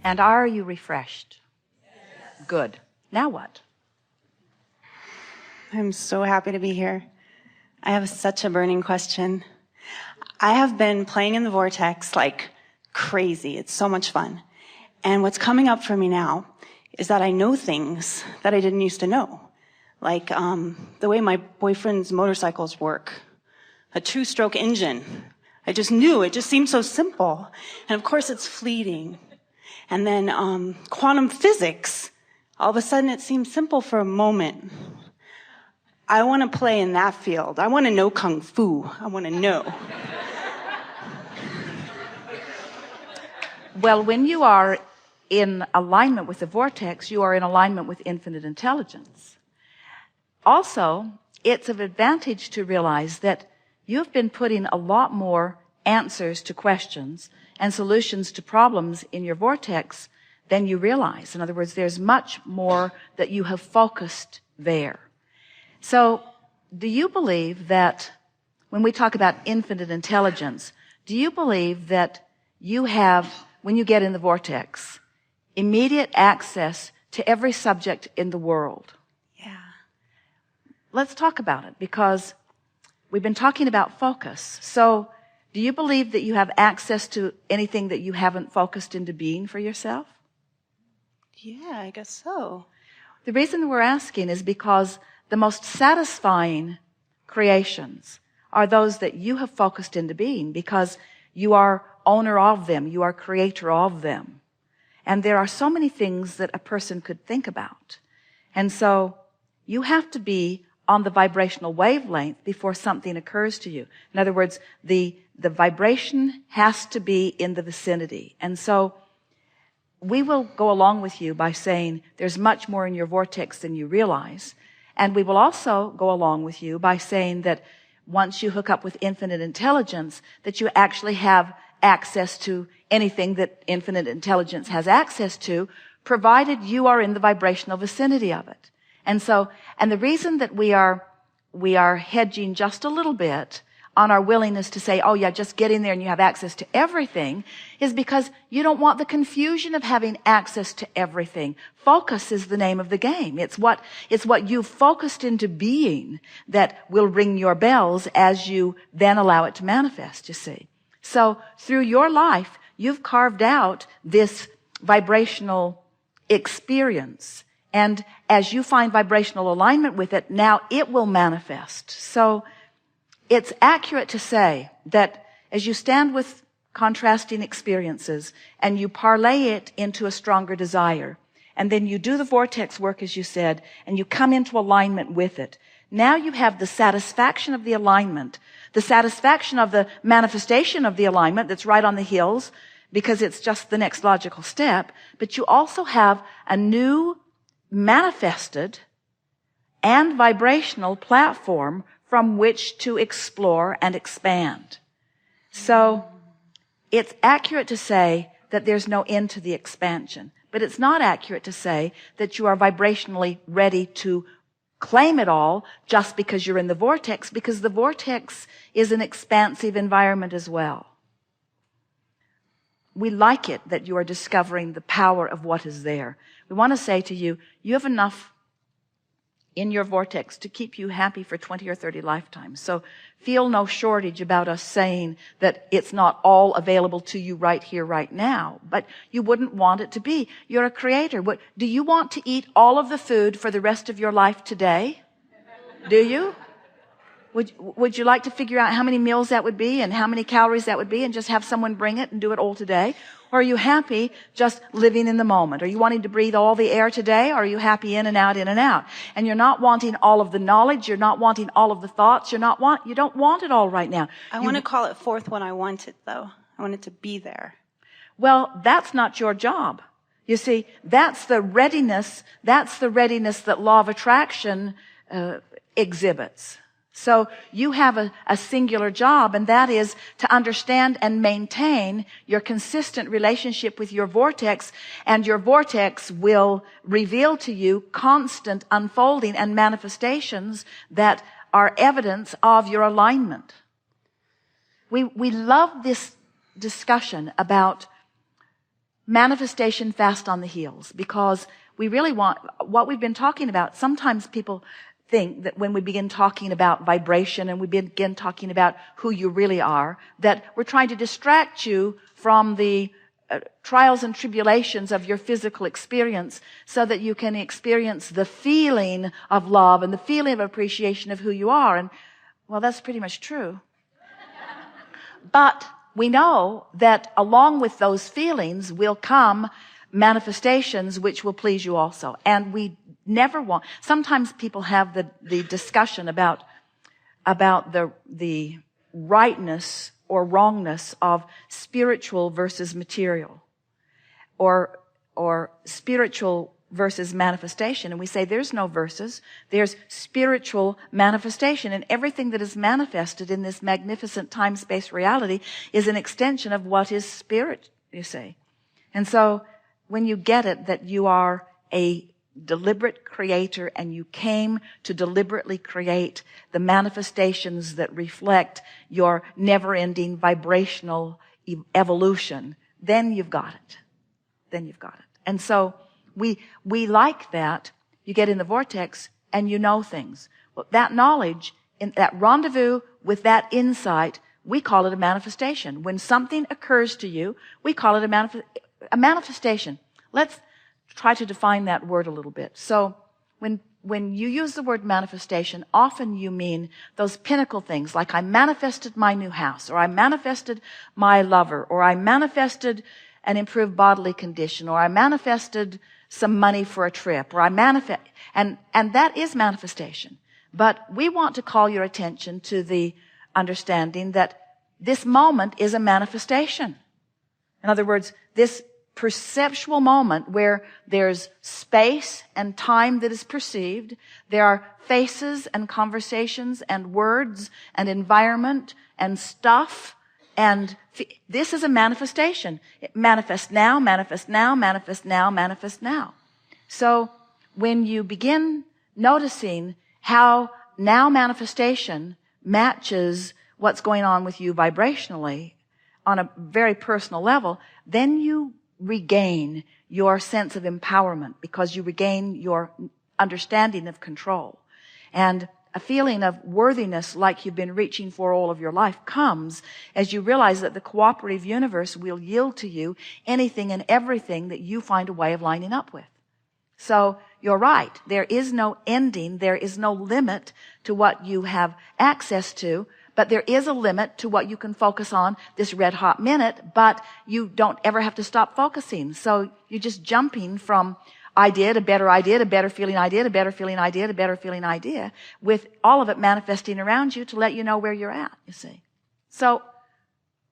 And are you refreshed? Yes. Good. Now what? I'm so happy to be here. I have such a burning question. I have been playing in the vortex like crazy. It's so much fun. And what's coming up for me now is that I know things that I didn't used to know. Like the way my boyfriend's motorcycles work. A two-stroke engine. I just knew. It just seemed so simple. And of course it's fleeting. And then quantum physics. All of a sudden it seems simple for a moment. I want to play in that field. I want to know Kung Fu. I want to know. Well, when you are in alignment with the vortex, you are in alignment with infinite intelligence. Also, it's of advantage to realize that you've been putting a lot more answers to questions and solutions to problems in your vortex than you realize. In other words, there's much more that you have focused there. So, do you believe that when we talk about infinite intelligence, do you believe that you have, when you get in the vortex, immediate access to every subject in the world? Yeah. Let's talk about it, because we've been talking about focus. So, do you believe that you have access to anything that you haven't focused into being for yourself? Yeah, I guess so. The reason we're asking is because the most satisfying creations are those that you have focused into being, because you are owner of them, you are creator of them. And there are so many things that a person could think about. And so you have to be on the vibrational wavelength before something occurs to you. In other words, the vibration has to be in the vicinity. And so we will go along with you by saying there's much more in your vortex than you realize. And we will also go along with you by saying that once you hook up with infinite intelligence, that you actually have access to anything that infinite intelligence has access to, provided you are in the vibrational vicinity of it. And so, and the reason that we are hedging just a little bit on our willingness to say, oh yeah, just get in there and you have access to everything, is because you don't want the confusion of having access to everything. Focus is the name of the game. It's what you've focused into being that will ring your bells as you then allow it to manifest, you see. So through your life, you've carved out this vibrational experience. And as you find vibrational alignment with it, now it will manifest. So it's accurate to say that as you stand with contrasting experiences and you parlay it into a stronger desire, and then you do the vortex work, as you said, and you come into alignment with it, now you have the satisfaction of the alignment, the satisfaction of the manifestation of the alignment that's right on the heels, because it's just the next logical step, but you also have a new manifested and vibrational platform from which to explore and expand. So it's accurate to say that there's no end to the expansion, but it's not accurate to say that you are vibrationally ready to claim it all just because you're in the vortex, because the vortex is an expansive environment as well. We like it that you are discovering the power of what is there. We want to say to you, you have enough in your vortex to keep you happy for 20 or 30 lifetimes. So feel no shortage about us saying that it's not all available to you right here, right now. But you wouldn't want it to be. You're a creator. Do you want to eat all of the food for the rest of your life today? Do you? Would you like to figure out how many meals that would be and how many calories that would be and just have someone bring it and do it all today? Or are you happy just living in the moment? Are you wanting to breathe all the air today? Or are you happy in and out, in and out? And you're not wanting all of the knowledge. You're not wanting all of the thoughts. You don't want it all right now. I want to call it forth when I want it, though. I want it to be there. Well, that's not your job. You see, that's the readiness that law of attraction exhibits. So you have a singular job, and that is to understand and maintain your consistent relationship with your vortex, and your vortex will reveal to you constant unfolding and manifestations that are evidence of your alignment. We love this discussion about manifestation fast on the heels, because we really want what we've been talking about. Sometimes people think that when we begin talking about vibration and we begin talking about who you really are, that we're trying to distract you from the trials and tribulations of your physical experience so that you can experience the feeling of love and the feeling of appreciation of who you are. And well, that's pretty much true. But we know that along with those feelings will come manifestations which will please you also. And we never want, sometimes people have the discussion about the rightness or wrongness of spiritual versus material, or spiritual versus manifestation. And we say there's no versus, there's spiritual manifestation, and everything that is manifested in this magnificent time-space reality is an extension of what is spirit, you see. And so when you get it that you are a deliberate creator and you came to deliberately create the manifestations that reflect your never-ending vibrational evolution, then you've got it. Then you've got it. And so we like that. You get in the vortex and you know things. Well, that knowledge, in that rendezvous with that insight, we call it a manifestation. When something occurs to you, we call it a manifestation. Let's try to define that word a little bit. So when you use the word manifestation, often you mean those pinnacle things, like I manifested my new house, or I manifested my lover, or I manifested an improved bodily condition, or I manifested some money for a trip, or I manifest, and that is manifestation. But we want to call your attention to the understanding that this moment is a manifestation. In other words, this perceptual moment where there's space and time that is perceived, there are faces and conversations and words and environment and stuff, and this is a manifestation. It manifests now, manifests now, manifests now, manifests now. So when you begin noticing how now manifestation matches what's going on with you vibrationally on a very personal level, then you regain your sense of empowerment, because you regain your understanding of control. And a feeling of worthiness like you've been reaching for all of your life comes as you realize that the cooperative universe will yield to you anything and everything that you find a way of lining up with. So you're right. There is no ending. There is no limit to what you have access to, but there is a limit to what you can focus on this red hot minute, but you don't ever have to stop focusing. So you're just jumping from idea to better feeling idea, to better feeling idea, to better feeling idea, with all of it manifesting around you to let you know where you're at, you see. So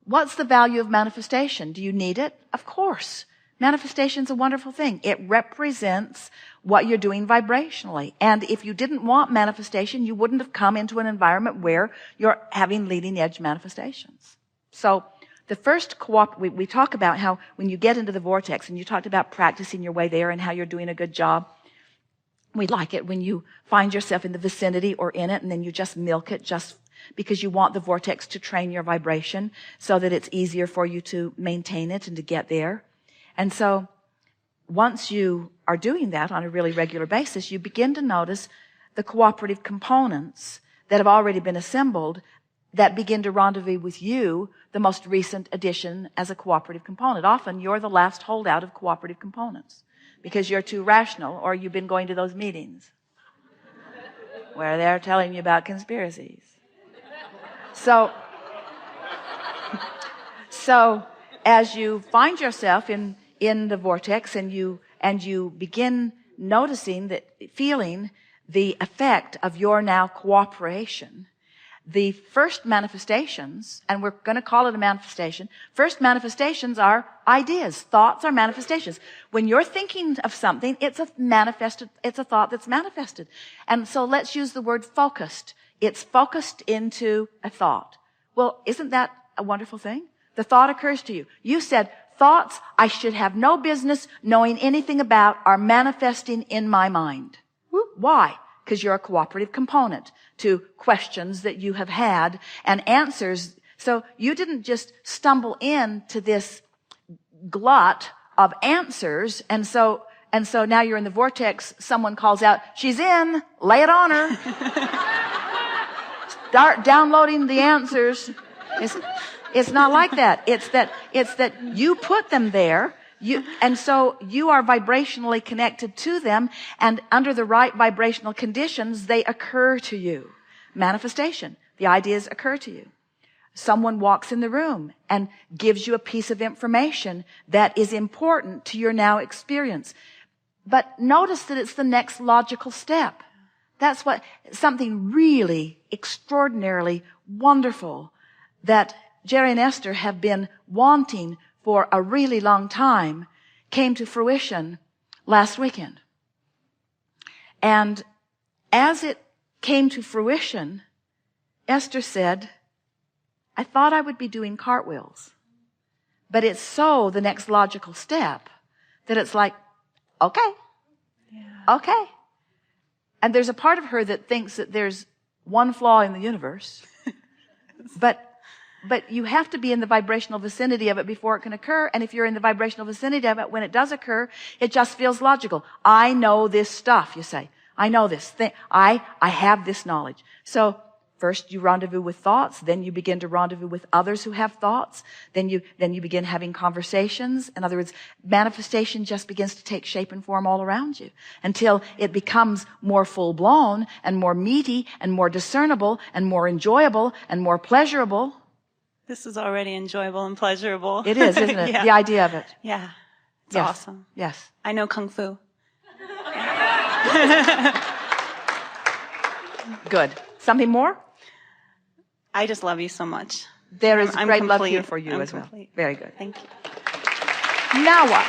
what's the value of manifestation? Do you need it? Of course. Manifestation's a wonderful thing. It represents what you're doing vibrationally. And if you didn't want manifestation, you wouldn't have come into an environment where you're having leading edge manifestations. So the first we talk about how when you get into the vortex, and you talked about practicing your way there and how you're doing a good job. We like it when you find yourself in the vicinity or in it, and then you just milk it just because you want the vortex to train your vibration so that it's easier for you to maintain it and to get there. And so once you are doing that on a really regular basis, you begin to notice the cooperative components that have already been assembled that begin to rendezvous with you, the most recent addition as a cooperative component. Often you're the last holdout of cooperative components because you're too rational, or you've been going to those meetings where they're telling you about conspiracies. So as you find yourself in the vortex and you begin noticing feeling the effect of your now cooperation, the first manifestations, and we're going to call it a manifestation, first manifestations are ideas. Thoughts are manifestations. When you're thinking of something, it's a thought that's manifested. And so let's use the word focused. It's focused into a thought. Well, isn't that a wonderful thing? The thought occurs to you. You said, thoughts I should have no business knowing anything about are manifesting in my mind. Why? Because you're a cooperative component to questions that you have had and answers So you didn't just stumble into this glut of answers. And so now you're in the vortex. Someone calls out, she's in, lay it on her. Start downloading the answers. It's not like that. It's that you put them there. And so you are vibrationally connected to them, and under the right vibrational conditions, they occur to you. Manifestation. The ideas occur to you. Someone walks in the room and gives you a piece of information that is important to your now experience. But notice that it's the next logical step. That's what, something really extraordinarily wonderful that Jerry and Esther have been wanting for a really long time came to fruition last weekend. And as it came to fruition, Esther said, I thought I would be doing cartwheels. But it's so the next logical step that it's like, okay, okay. And there's a part of her that thinks that there's one flaw in the universe, but you have to be in the vibrational vicinity of it before it can occur. And if you're in the vibrational vicinity of it, when it does occur, it just feels logical. I know this stuff, you say. I know this thing. I have this knowledge. So first you rendezvous with thoughts, then you begin to rendezvous with others who have thoughts, then you begin having conversations. In other words, manifestation just begins to take shape and form all around you until it becomes more full-blown and more meaty and more discernible and more enjoyable and more pleasurable. This is already enjoyable and pleasurable. It is, isn't it? Yeah. The idea of it. Yeah. It's Yes. awesome. Yes. I know Kung Fu. Good. Something more? I just love you so much. There is I'm great love complete. here for you I'm as well. complete. Very good. Thank you. Now what?